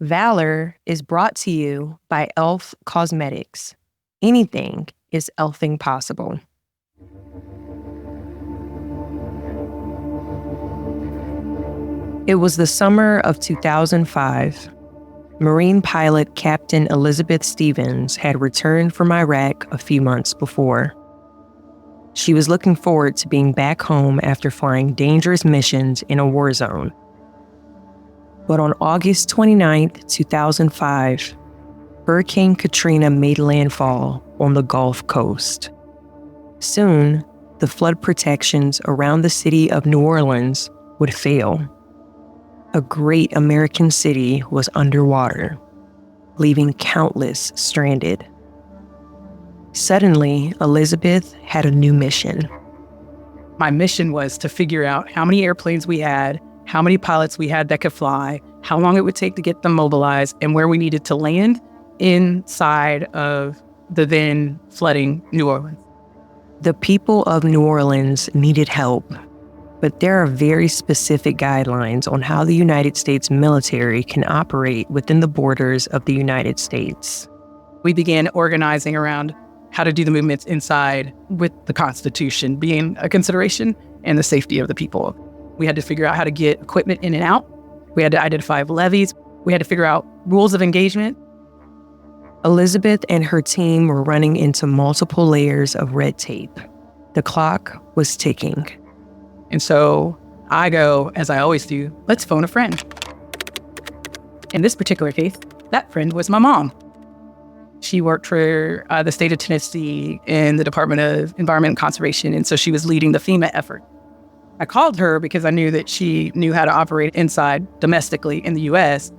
Valor is brought to you by e.l.f. Cosmetics. Anything is elfing possible. It was the summer of 2005. Marine pilot Captain Elizabeth Stevens had returned from Iraq a few months before. She was looking forward to being back home after flying dangerous missions in a war zone. But on August 29, 2005, Hurricane Katrina made landfall on the Gulf Coast. Soon, the flood protections around the city of New Orleans would fail. A great American city was underwater, leaving countless stranded. Suddenly, Elizabeth had a new mission. My mission was to figure out how many airplanes we had, how many pilots we had that could fly, how long it would take to get them mobilized, and where we needed to land inside of the then flooding New Orleans. The people of New Orleans needed help, but there are very specific guidelines on how the United States military can operate within the borders of the United States. We began organizing around how to do the movements inside with the Constitution being a consideration and the safety of the people. We had to figure out how to get equipment in and out. We had to identify levees. We had to figure out rules of engagement. Elizabeth and her team were running into multiple layers of red tape. The clock was ticking. And so I go, as I always do, let's phone a friend. In this particular case, that friend was my mom. She worked for the state of Tennessee in the Department of Environment and Conservation, and so she was leading the FEMA effort. I called her because I knew that she knew how to operate inside domestically in the U.S.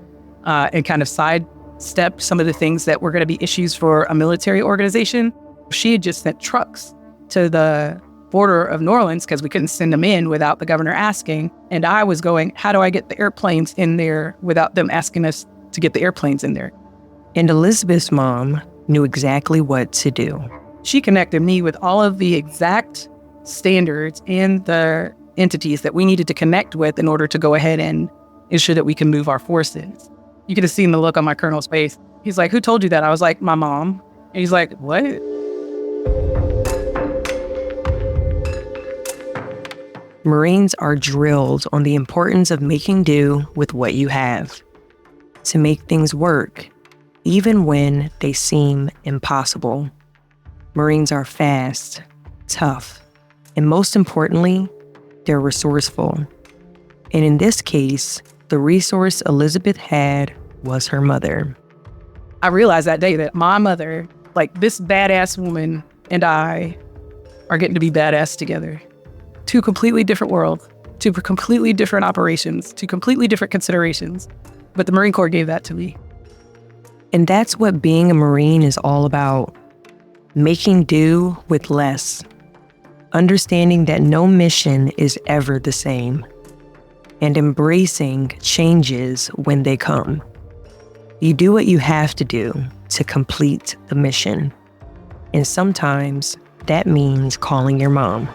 And kind of sidestep some of the things that were going to be issues for a military organization. She had just sent trucks to the border of New Orleans because we couldn't send them in without the governor asking. And I was going, how do I get the airplanes in there without them asking us to get the airplanes in there? And Elizabeth's mom knew exactly what to do. She connected me with all of the exact standards and the entities that we needed to connect with in order to go ahead and ensure that we can move our forces. You could have seen the look on my colonel's face. He's like, who told you that? I was like, my mom. And he's like, what? Marines are drilled on the importance of making do with what you have, to make things work, even when they seem impossible. Marines are fast, tough, and most importantly, they're resourceful. And in this case, the resource Elizabeth had was her mother. I realized that day that my mother, like this badass woman, and I are getting to be badass together. Two completely different worlds, two completely different operations, two completely different considerations. But the Marine Corps gave that to me. And that's what being a Marine is all about. Making do with less. Understanding that no mission is ever the same. And embracing changes when they come. You do what you have to do to complete the mission. And sometimes that means calling your mom.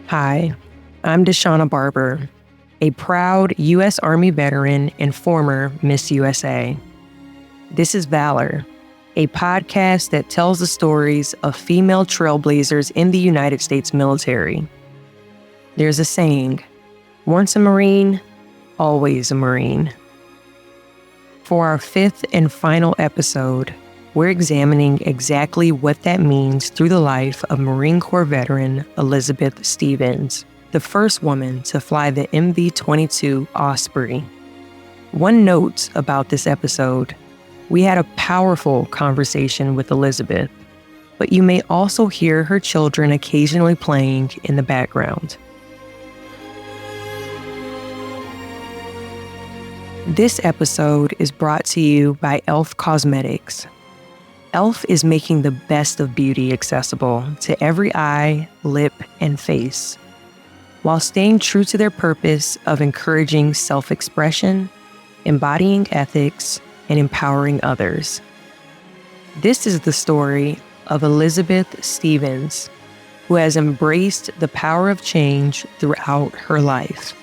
Hi, I'm Deshauna Barber, a proud U.S. Army veteran and former Miss USA. This is Valor, a podcast that tells the stories of female trailblazers in the United States military. There's a saying, once a Marine, always a Marine. For our fifth and final episode, we're examining exactly what that means through the life of Marine Corps veteran Elizabeth Stevens, the first woman to fly the MV-22 Osprey. One note about this episode, we had a powerful conversation with Elizabeth, but you may also hear her children occasionally playing in the background. This episode is brought to you by e.l.f. Cosmetics. e.l.f. is making the best of beauty accessible to every eye, lip, and face, while staying true to their purpose of encouraging self-expression, embodying ethics, and empowering others. This is the story of Elizabeth Stevens, who has embraced the power of change throughout her life.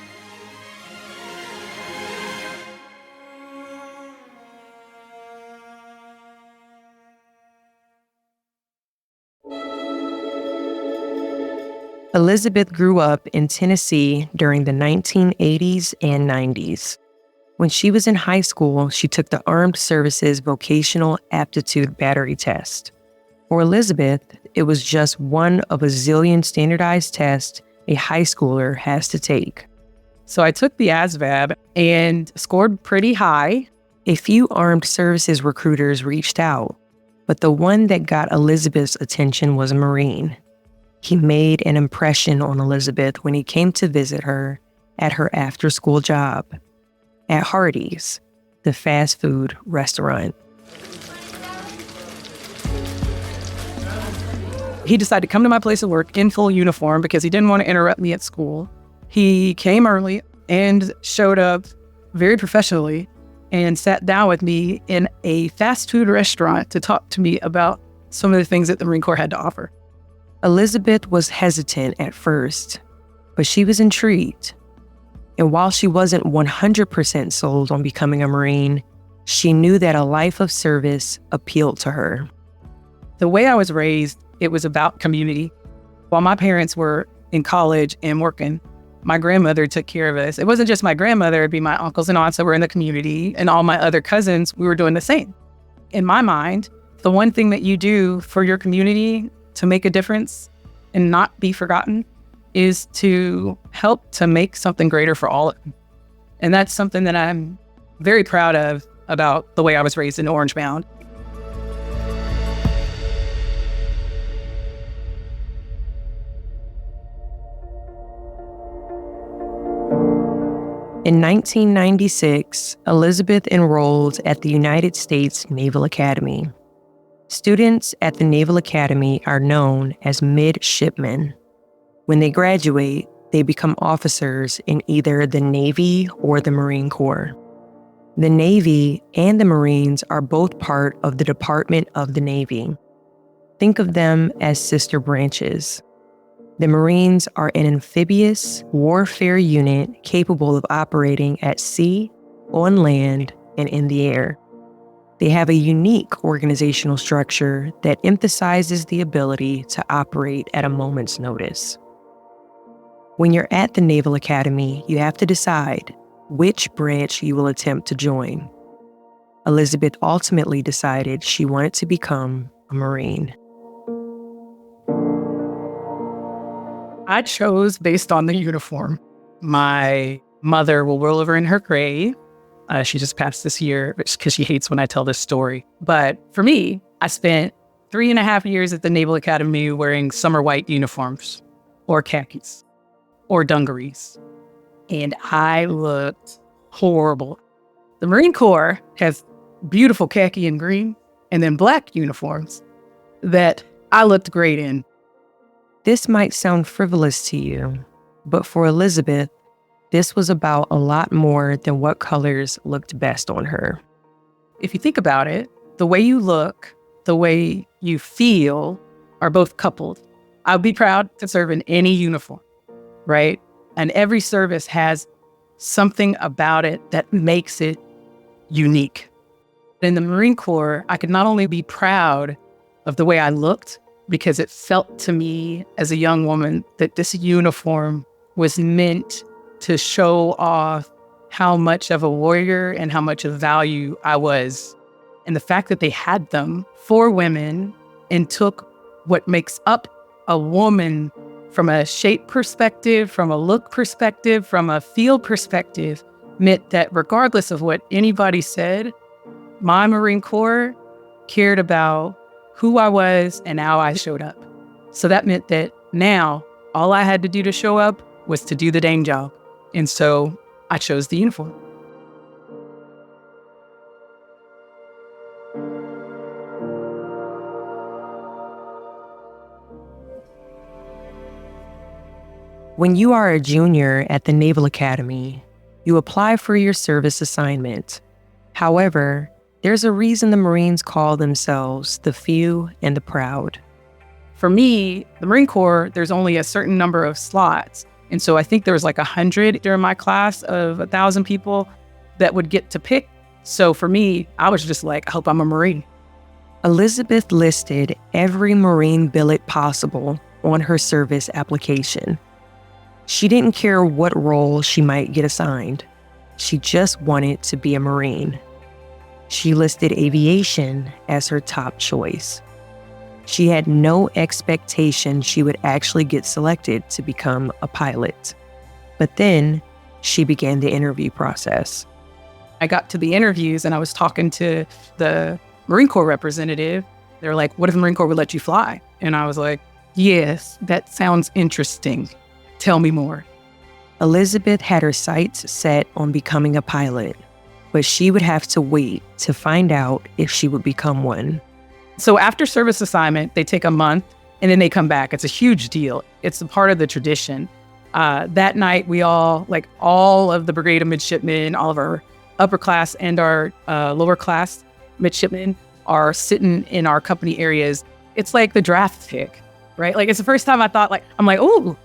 Elizabeth grew up in Tennessee during the 1980s and 90s. When she was in high school, she took the Armed Services Vocational Aptitude Battery Test. For Elizabeth, it was just one of a zillion standardized tests a high schooler has to take. So I took the ASVAB and scored pretty high. A few armed services recruiters reached out, but the one that got Elizabeth's attention was a Marine. He made an impression on Elizabeth when he came to visit her at her after-school job at Hardee's, the fast food restaurant. He decided to come to my place of work in full uniform because he didn't want to interrupt me at school. He came early and showed up very professionally and sat down with me in a fast food restaurant to talk to me about some of the things that the Marine Corps had to offer. Elizabeth was hesitant at first, but she was intrigued. And while she wasn't 100% sold on becoming a Marine, she knew that a life of service appealed to her. The way I was raised, it was about community. While my parents were in college and working, my grandmother took care of us. It wasn't just my grandmother, it'd be my uncles and aunts that were in the community, and all my other cousins, we were doing the same. In my mind, the one thing that you do for your community to make a difference and not be forgotten is to help to make something greater for all of them. And that's something that I'm very proud of about the way I was raised in Orange Mound. In 1996, Elizabeth enrolled at the United States Naval Academy. Students at the Naval Academy are known as midshipmen. When they graduate, they become officers in either the Navy or the Marine Corps. The Navy and the Marines are both part of the Department of the Navy. Think of them as sister branches. The Marines are an amphibious warfare unit capable of operating at sea, on land, and in the air. They have a unique organizational structure that emphasizes the ability to operate at a moment's notice. When you're at the Naval Academy, you have to decide which branch you will attempt to join. Elizabeth ultimately decided she wanted to become a Marine. I chose based on the uniform. My mother will roll over in her grave. She just passed this year because she hates when I tell this story. But for me, I spent 3.5 years at the Naval Academy wearing summer white uniforms or khakis or dungarees. And I looked horrible. The Marine Corps has beautiful khaki and green and then black uniforms that I looked great in. This might sound frivolous to you, but for Elizabeth, this was about a lot more than what colors looked best on her. If you think about it, the way you look, the way you feel are both coupled. I'll be proud to serve in any uniform, right? And every service has something about it that makes it unique. In the Marine Corps, I could not only be proud of the way I looked, because it felt to me as a young woman that this uniform was meant to show off how much of a warrior and how much of value I was. And the fact that they had them for women and took what makes up a woman from a shape perspective, from a look perspective, from a feel perspective, meant that regardless of what anybody said, my Marine Corps cared about who I was and how I showed up. So that meant that now all I had to do to show up was to do the dang job. And so I chose the uniform. When you are a junior at the Naval Academy, you apply for your service assignment. However, There's a reason the Marines call themselves the few and the proud. For me, the Marine Corps, there's only a certain number of slots. And so I think there was like 100 during my class of 1,000 people that would get to pick. So for me, I was just like, I hope I'm a Marine. Elizabeth listed every Marine billet possible on her service application. She didn't care what role she might get assigned. She just wanted to be a Marine. She listed aviation as her top choice. She had no expectation she would actually get selected to become a pilot. But then she began the interview process. I got to the interviews and I was talking to the Marine Corps representative. They're like, what if the Marine Corps would let you fly? And I was like, yes, that sounds interesting. Tell me more. Elizabeth had her sights set on becoming a pilot, but she would have to wait to find out if she would become one. So after service assignment, they take a month and then they come back. It's a huge deal. It's a part of the tradition. That night, we all of the brigade of midshipmen, all of our upper class and our lower class midshipmen are sitting in our company areas. It's like the draft pick, right? Like, it's the first time I thought, I'm like, oh,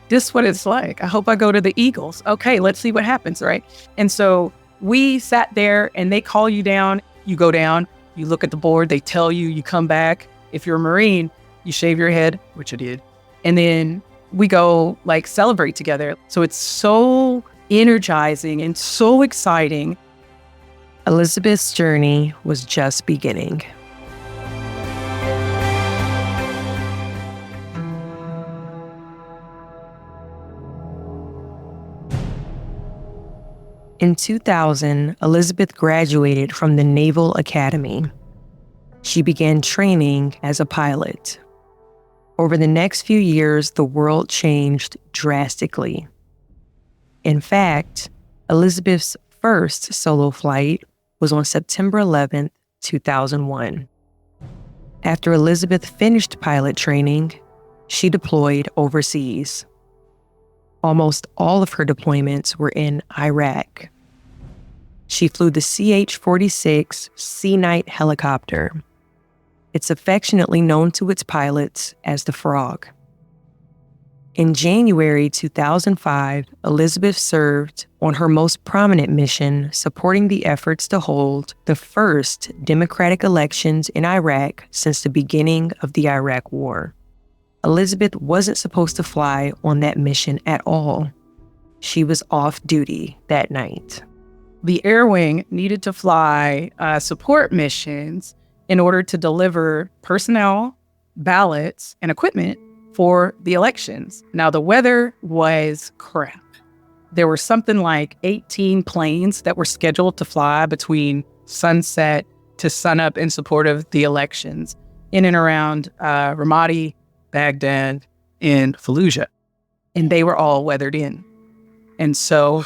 this is what it's like. I hope I go to the Eagles. Okay, let's see what happens, right? And so we sat there and they call you down. You go down, you look at the board, they tell you, you come back. If you're a Marine, you shave your head, which I did. And then we go celebrate together. So it's so energizing and so exciting. Elizabeth's journey was just beginning. In 2000, Elizabeth graduated from the Naval Academy. She began training as a pilot. Over the next few years, the world changed drastically. In fact, Elizabeth's first solo flight was on September 11th, 2001. After Elizabeth finished pilot training, she deployed overseas. Almost all of her deployments were in Iraq. She flew the CH-46 Sea Knight helicopter. It's affectionately known to its pilots as the Frog. In January 2005, Elizabeth served on her most prominent mission, supporting the efforts to hold the first democratic elections in Iraq since the beginning of the Iraq War. Elizabeth wasn't supposed to fly on that mission at all. She was off duty that night. The Air Wing needed to fly support missions in order to deliver personnel, ballots, and equipment for the elections. Now, the weather was crap. There were something like 18 planes that were scheduled to fly between sunset to sunup in support of the elections in and around Ramadi, Baghdad, and Fallujah. And they were all weathered in. And so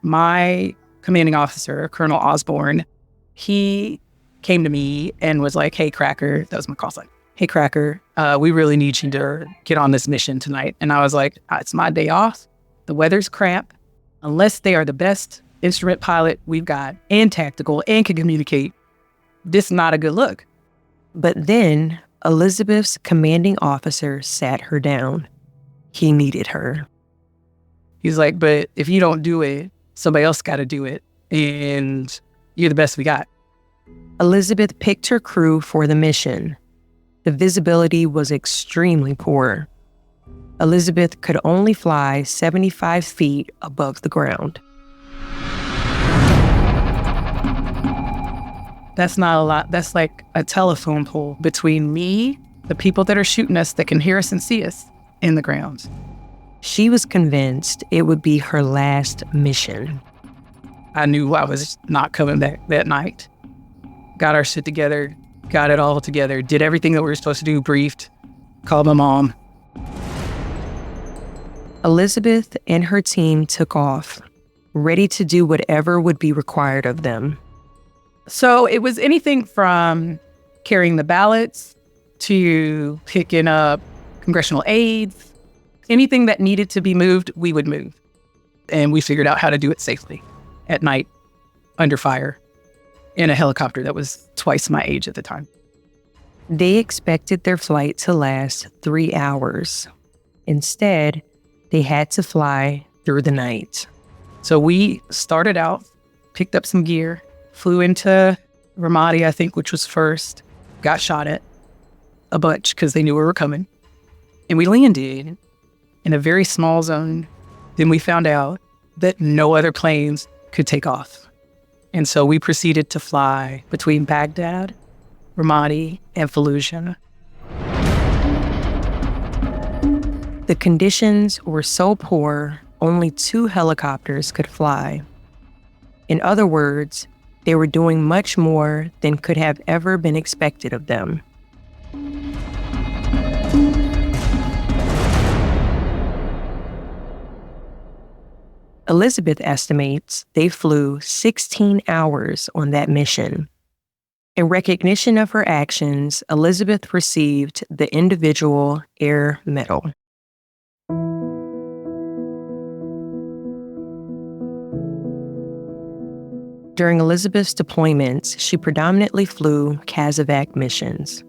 my commanding officer, Colonel Osborne, he came to me and was like, hey, Cracker, that was my call sign. Hey, Cracker, we really need you to get on this mission tonight. And I was like, it's my day off. The weather's crap. Unless they are the best instrument pilot we've got and tactical and can communicate, this is not a good look. But then Elizabeth's commanding officer sat her down. He needed her. He's like, but if you don't do it, somebody else got to do it. And you're the best we got. Elizabeth picked her crew for the mission. The visibility was extremely poor. Elizabeth could only fly 75 feet above the ground. That's not a lot. That's like a telephone pole between me, the people that are shooting us that can hear us and see us, in the ground. She was convinced it would be her last mission. I knew I was not coming back that night. Got our shit together, got it all together, did everything that we were supposed to do, briefed, called my mom. Elizabeth and her team took off, ready to do whatever would be required of them. So it was anything from carrying the ballots to picking up congressional aids. Anything that needed to be moved, we would move. And we figured out how to do it safely at night, under fire. in a helicopter that was twice my age at the time. They expected their flight to last 3 hours. Instead, they had to fly through the night. So we started out, picked up some gear, flew into Ramadi, I think, which was first, got shot at a bunch because they knew we were coming. And we landed in a very small zone. Then we found out that no other planes could take off. And so we proceeded to fly between Baghdad, Ramadi, and Fallujah. The conditions were so poor, only 2 helicopters could fly. In other words, they were doing much more than could have ever been expected of them. Elizabeth estimates they flew 16 hours on that mission. In recognition of her actions, Elizabeth received the Individual Air Medal. During Elizabeth's deployments, she predominantly flew CASEVAC missions.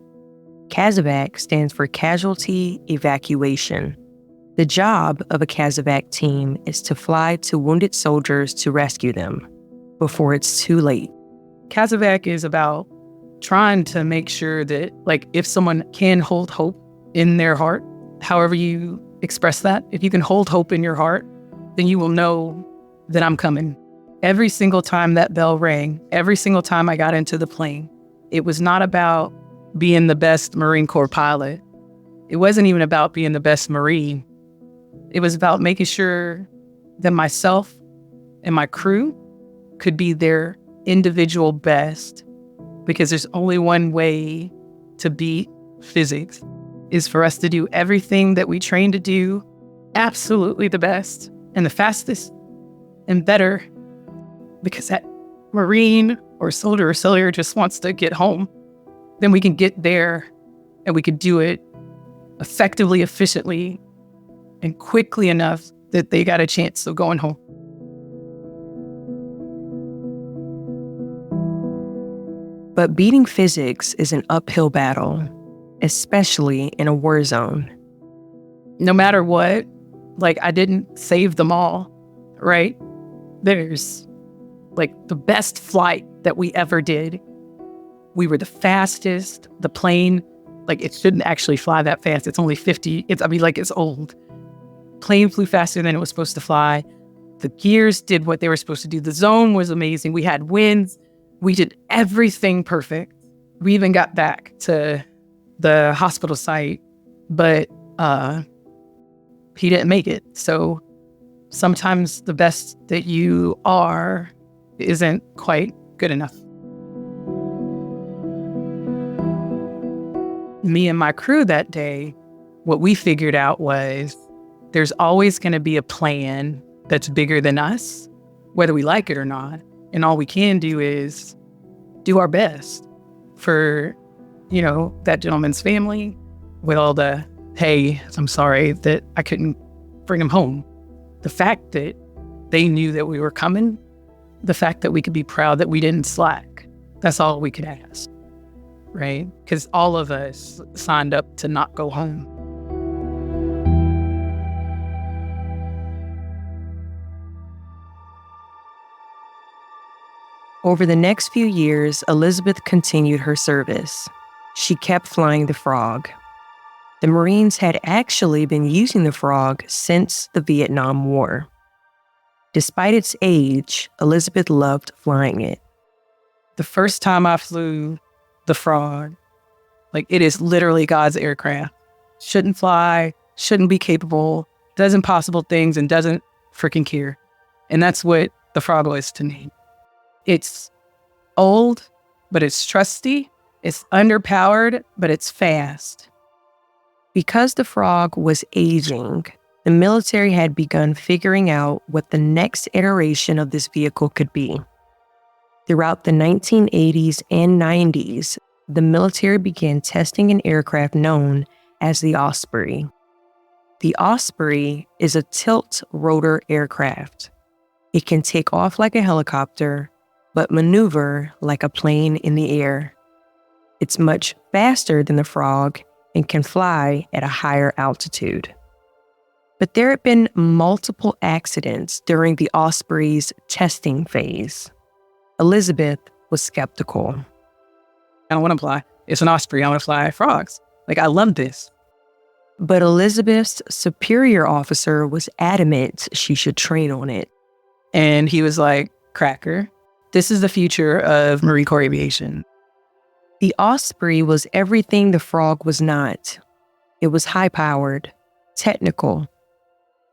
CASEVAC stands for Casualty Evacuation. The job of a CASEVAC team is to fly to wounded soldiers to rescue them before it's too late. CASEVAC is about trying to make sure that, like, if someone can hold hope in their heart, however you express that, if you can hold hope in your heart, then you will know that I'm coming. Every single time that bell rang, every single time I got into the plane, it was not about being the best Marine Corps pilot. It wasn't even about being the best Marine. It was about making sure that myself and my crew could be their individual best, because there's only one way to beat physics, is for us to do everything that we train to do absolutely the best and the fastest and better, because that Marine or soldier or sailor just wants to get home. Then we can get there and we could do it effectively, efficiently, and quickly enough that they got a chance of going home. But beating physics is an uphill battle, especially in a war zone. No matter what, like, I didn't save them all, right? There's, like, the best flight that we ever did. We were the fastest. The plane, like, it shouldn't actually fly that fast. It's only 50. It's old. Plane flew faster than it was supposed to fly. The gears did what they were supposed to do. The zone was amazing. We had winds. We did everything perfect. We even got back to the hospital site, but he didn't make it. So sometimes the best that you are isn't quite good enough. Me and my crew that day, what we figured out was there's always going to be a plan that's bigger than us, whether we like it or not. And all we can do is do our best for, that gentleman's family, with all the, hey, I'm sorry that I couldn't bring him home. The fact that they knew that we were coming, the fact that we could be proud that we didn't slack, that's all we could ask, right? Because all of us signed up to not go home. Over the next few years, Elizabeth continued her service. She kept flying the Frog. The Marines had actually been using the Frog since the Vietnam War. Despite its age, Elizabeth loved flying it. The first time I flew the Frog, like, it is literally God's aircraft. Shouldn't fly, shouldn't be capable, does impossible things, and doesn't freaking care. And that's what the Frog was to me. It's old, but it's trusty. It's underpowered, but it's fast. Because the Frog was aging, the military had begun figuring out what the next iteration of this vehicle could be. Throughout the 1980s and 90s, the military began testing an aircraft known as the Osprey. The Osprey is a tilt-rotor aircraft. It can take off like a helicopter, but maneuver like a plane in the air. It's much faster than the frog and can fly at a higher altitude. But there had been multiple accidents during the Osprey's testing phase. Elizabeth was skeptical. I don't want to fly. It's an Osprey. I want to fly frogs. I love this. But Elizabeth's superior officer was adamant she should train on it. And he was like, Cracker, this is the future of Marine Corps aviation. The Osprey was everything the frog was not. It was high-powered, technical.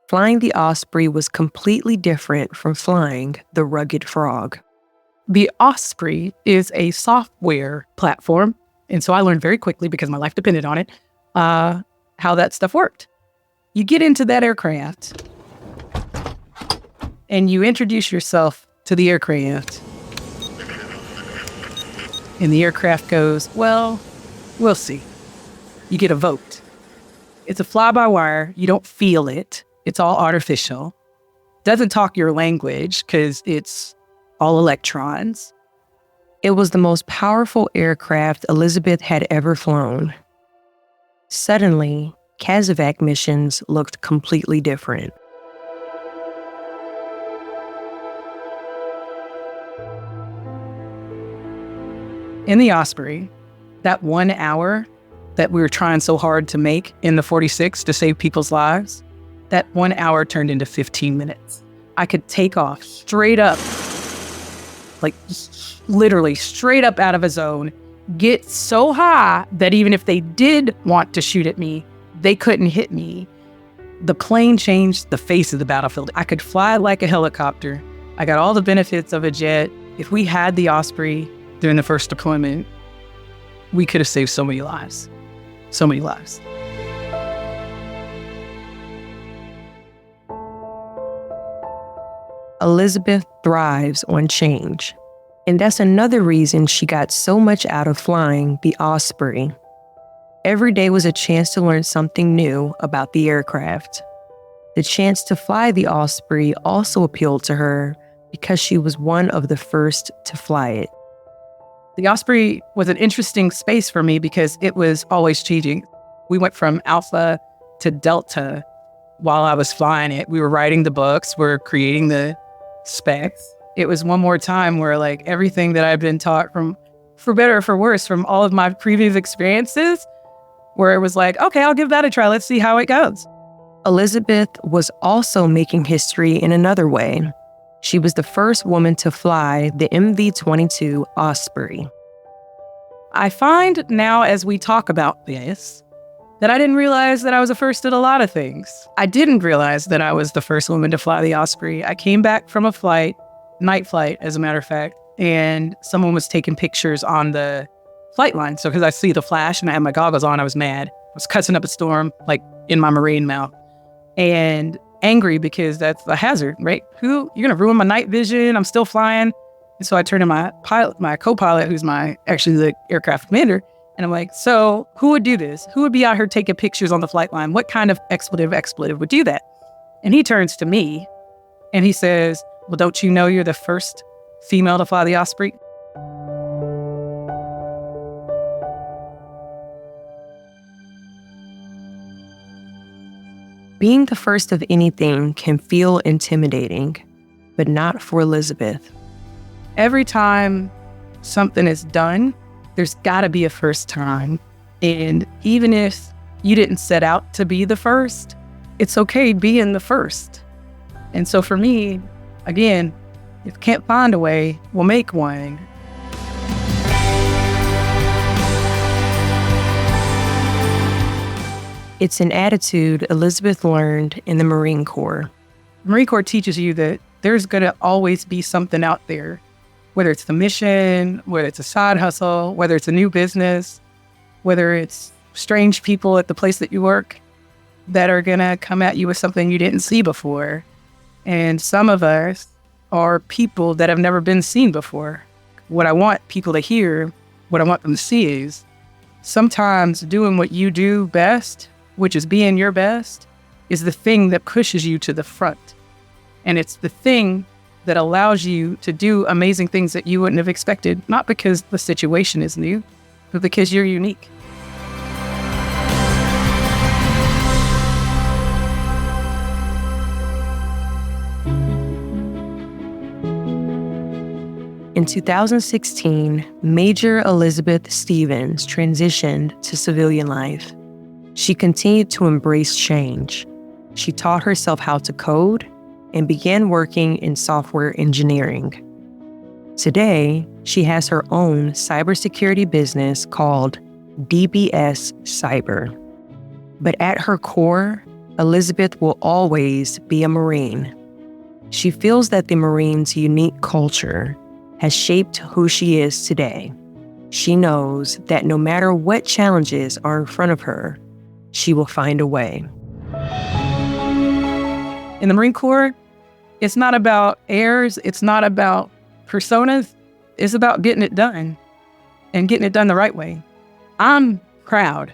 Flying the Osprey was completely different from flying the rugged frog. The Osprey is a software platform. And so I learned very quickly, because my life depended on it, how that stuff worked. You get into that aircraft and you introduce yourself to the aircraft. And the aircraft goes, well, we'll see. You get a vote. It's a fly-by-wire. You don't feel it. It's all artificial. Doesn't talk your language because it's all electrons. It was the most powerful aircraft Elizabeth had ever flown. Suddenly, CASEVAC missions looked completely different. In the Osprey, that 1 hour that we were trying so hard to make in the 46 to save people's lives, that 1 hour turned into 15 minutes. I could take off straight up, literally straight up out of a zone, get so high that even if they did want to shoot at me, they couldn't hit me. The plane changed the face of the battlefield. I could fly like a helicopter. I got all the benefits of a jet. If we had the Osprey during the first deployment, we could have saved so many lives. So many lives. Elizabeth thrives on change. And that's another reason she got so much out of flying the Osprey. Every day was a chance to learn something new about the aircraft. The chance to fly the Osprey also appealed to her because she was one of the first to fly it. The Osprey was an interesting space for me because it was always changing. We went from Alpha to Delta while I was flying it. We were writing the books, we're creating the specs. It was one more time where everything that I've been taught, from, for better or for worse, from all of my previous experiences, where it was okay, I'll give that a try. Let's see how it goes. Elizabeth was also making history in another way. She was the first woman to fly the MV-22 Osprey. I find now, as we talk about this, that I didn't realize that I was the first at a lot of things. I didn't realize that I was the first woman to fly the Osprey. I came back from a flight, night flight, as a matter of fact, and someone was taking pictures on the flight line. So because I see the flash and I had my goggles on, I was mad. I was cussing up a storm, in my Marine mouth, and angry because that's a hazard, right? You're gonna ruin my night vision. I'm still flying. And so I turned to my co-pilot, who's actually the aircraft commander, and I'm like, so who would do this? Who would be out here taking pictures on the flight line? What kind of expletive would do that? And he turns to me and he says, well, don't you know you're the first female to fly the Osprey? Being the first of anything can feel intimidating, but not for Elizabeth. Every time something is done, there's got to be a first time. And even if you didn't set out to be the first, it's okay being the first. And so for me, again, if you can't find a way, we'll make one. It's an attitude Elizabeth learned in the Marine Corps. The Marine Corps teaches you that there's going to always be something out there, whether it's the mission, whether it's a side hustle, whether it's a new business, whether it's strange people at the place that you work that are going to come at you with something you didn't see before. And some of us are people that have never been seen before. What I want people to hear, what I want them to see is sometimes doing what you do best, which is being your best, is the thing that pushes you to the front. And it's the thing that allows you to do amazing things that you wouldn't have expected, not because the situation is new, but because you're unique. In 2016, Major Elizabeth Stevens transitioned to civilian life. She continued to embrace change. She taught herself how to code and began working in software engineering. Today, she has her own cybersecurity business called DBS Cyber. But at her core, Elizabeth will always be a Marine. She feels that the Marines' unique culture has shaped who she is today. She knows that no matter what challenges are in front of her, she will find a way. In the Marine Corps, it's not about airs, it's not about personas, it's about getting it done and getting it done the right way. I'm proud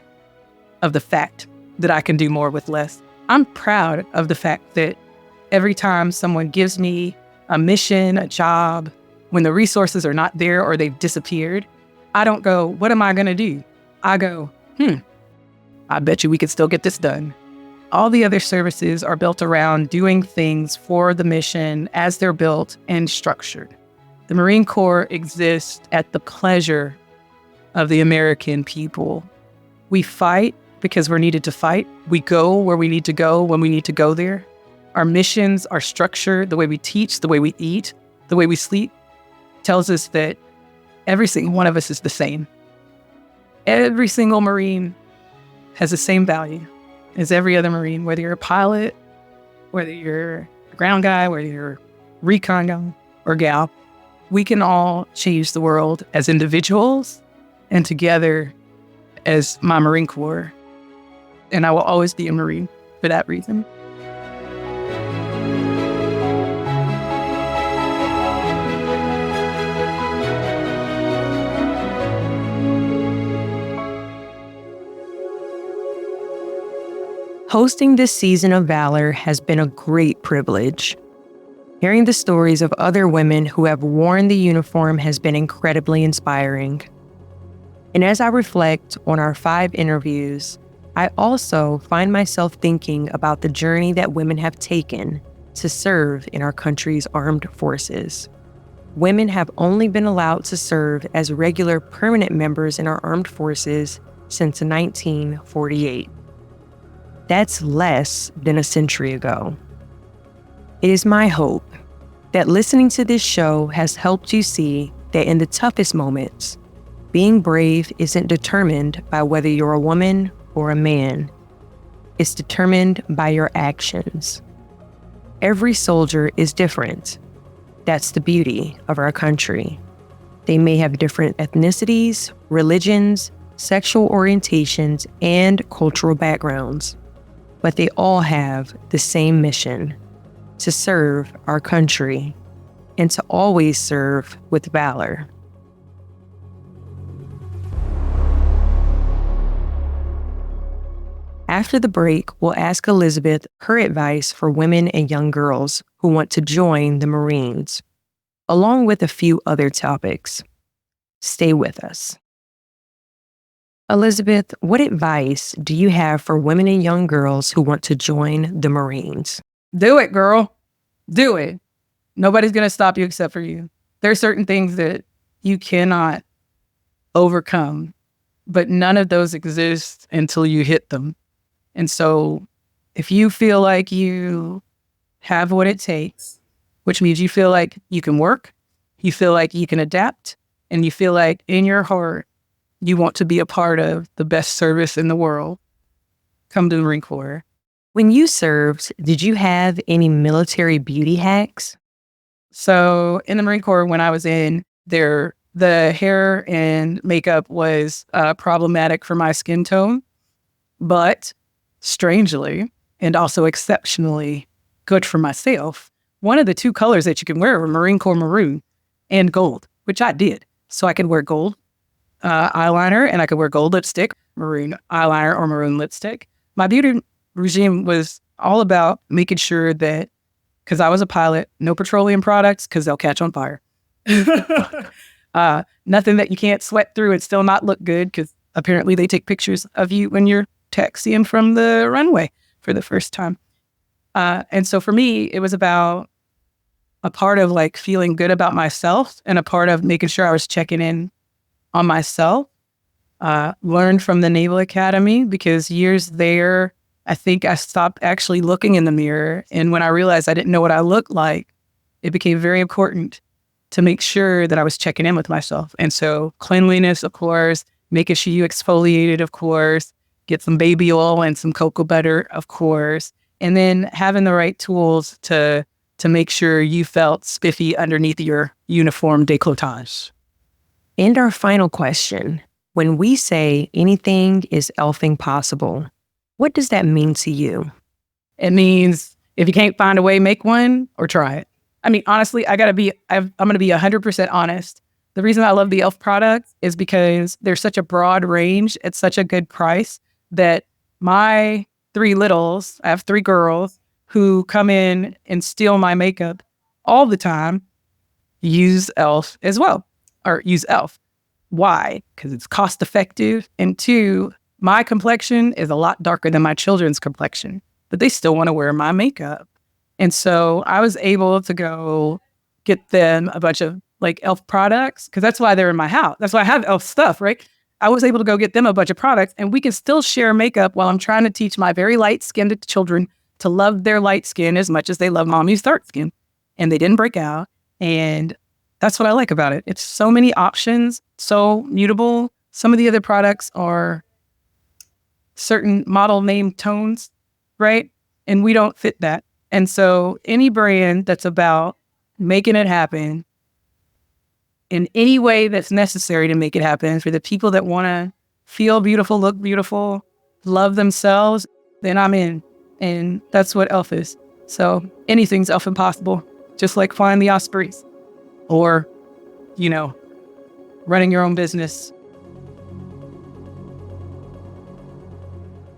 of the fact that I can do more with less. I'm proud of the fact that every time someone gives me a mission, a job, when the resources are not there or they've disappeared, I don't go, what am I gonna do? I go, I bet you we could still get this done. All the other services are built around doing things for the mission as they're built and structured. The Marine Corps exists at the pleasure of the American people. We fight because we're needed to fight. We go where we need to go when we need to go there. Our missions are structured. The way we teach, the way we eat, the way we sleep tells us that every single one of us is the same. Every single Marine has the same value as every other Marine, whether you're a pilot, whether you're a ground guy, whether you're a recon guy or gal. We can all change the world as individuals and together as my Marine Corps. And I will always be a Marine for that reason. Hosting this season of Valor has been a great privilege. Hearing the stories of other women who have worn the uniform has been incredibly inspiring. And as I reflect on our 5 interviews, I also find myself thinking about the journey that women have taken to serve in our country's armed forces. Women have only been allowed to serve as regular permanent members in our armed forces since 1948. That's less than a century ago. It is my hope that listening to this show has helped you see that in the toughest moments, being brave isn't determined by whether you're a woman or a man. It's determined by your actions. Every soldier is different. That's the beauty of our country. They may have different ethnicities, religions, sexual orientations, and cultural backgrounds, but they all have the same mission: to serve our country and to always serve with valor. After the break, we'll ask Elizabeth her advice for women and young girls who want to join the Marines, along with a few other topics. Stay with us. Elizabeth, what advice do you have for women and young girls who want to join the Marines? Do it, girl. Do it. Nobody's going to stop you except for you. There are certain things that you cannot overcome, but none of those exist until you hit them. And so if you feel like you have what it takes, which means you feel like you can work, you feel like you can adapt, and you feel like in your heart you want to be a part of the best service in the world, come to the Marine Corps. When you served, did you have any military beauty hacks? So in the Marine Corps, when I was in there, the hair and makeup was problematic for my skin tone, but strangely and also exceptionally good for myself. One of the 2 colors that you can wear were Marine Corps maroon and gold, which I did. So I could wear gold eyeliner and I could wear gold lipstick, maroon eyeliner or maroon lipstick. My beauty regime was all about making sure that because I was a pilot. No petroleum products because they'll catch on fire. Nothing that you can't sweat through and still not look good, because apparently they take pictures of you when you're taxiing from the runway for the first time. And so for me, it was about a part of like feeling good about myself and a part of making sure I was checking in on myself. Learned from the Naval Academy, because years there, I think I stopped actually looking in the mirror. And when I realized I didn't know what I looked like, it became very important to make sure that I was checking in with myself. And so cleanliness, of course, making sure you exfoliated, of course, get some baby oil and some cocoa butter, of course, and then having the right tools to make sure you felt spiffy underneath your uniform décolletage. And our final question, when we say anything is e.l.f.ing possible, what does that mean to you? It means if you can't find a way, make one or try it. I mean, honestly, I'm going to be 100% honest. The reason I love the e.l.f. products is because there's such a broad range at such a good price that my three littles, I have three girls who come in and steal my makeup all the time, use e.l.f. as well, or use e.l.f. Why? Because it's cost effective. And two, my complexion is a lot darker than my children's complexion, but they still want to wear my makeup. And so I was able to go get them a bunch of like e.l.f. products, because that's why they're in my house. That's why I have e.l.f. stuff, right? I was able to go get them a bunch of products, and we can still share makeup while I'm trying to teach my very light-skinned children to love their light skin as much as they love mommy's dark skin. And they didn't break out. And that's what I like about it. It's so many options, so mutable. Some of the other products are certain model name tones, right? And we don't fit that. And so any brand that's about making it happen in any way that's necessary to make it happen for the people that want to feel beautiful, look beautiful, love themselves, then I'm in. And that's what e.l.f. is. So anything's e.l.f. impossible, just like flying the Ospreys or, running your own business.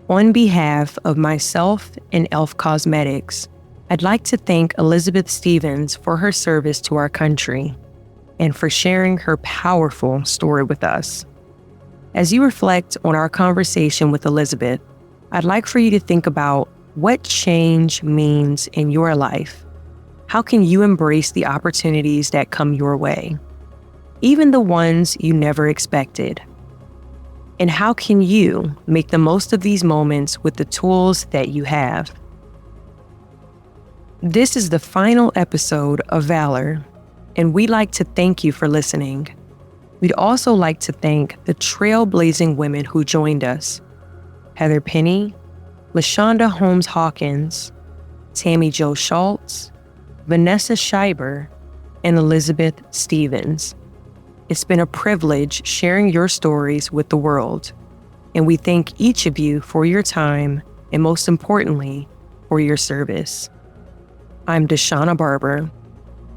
On behalf of myself and e.l.f. Cosmetics, I'd like to thank Elizabeth Stevens for her service to our country and for sharing her powerful story with us. As you reflect on our conversation with Elizabeth, I'd like for you to think about what change means in your life. How can you embrace the opportunities that come your way, even the ones you never expected? And how can you make the most of these moments with the tools that you have? This is the final episode of Valor, and we'd like to thank you for listening. We'd also like to thank the trailblazing women who joined us: Heather Penny, LaShonda Holmes Hawkins, Tammy Jo Schultz, Vanessa Scheiber, and Elizabeth Stevens. It's been a privilege sharing your stories with the world, and we thank each of you for your time and, most importantly, for your service. I'm Deshauna Barber,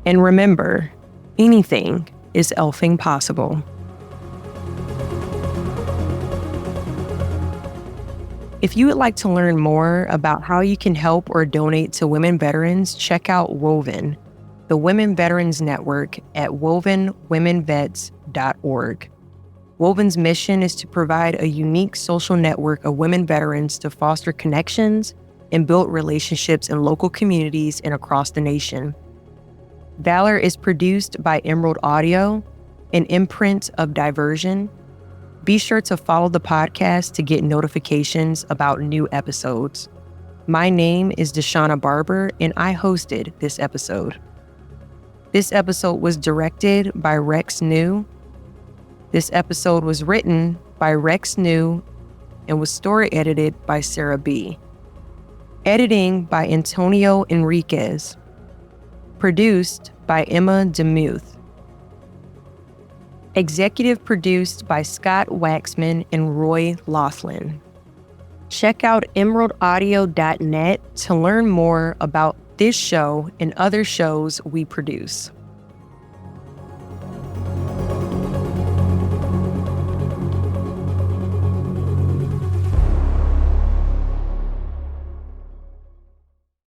and remember, anything is e.l.f.ing possible. If you would like to learn more about how you can help or donate to women veterans, check out Woven, the Women Veterans Network, at wovenwomenvets.org. Woven's mission is to provide a unique social network of women veterans to foster connections and build relationships in local communities and across the nation. Valor is produced by Emerald Audio, an imprint of Diversion. Be sure to follow the podcast to get notifications about new episodes. My name is Deshauna Barber, and I hosted this episode. This episode was directed by Rex New. This episode was written by Rex New and was story edited by Sarah B. Editing by Antonio Enriquez. Produced by Emma Demuth. Executive produced by Scott Waxman and Roy Laughlin. Check out emeraldaudio.net to learn more about this show and other shows we produce.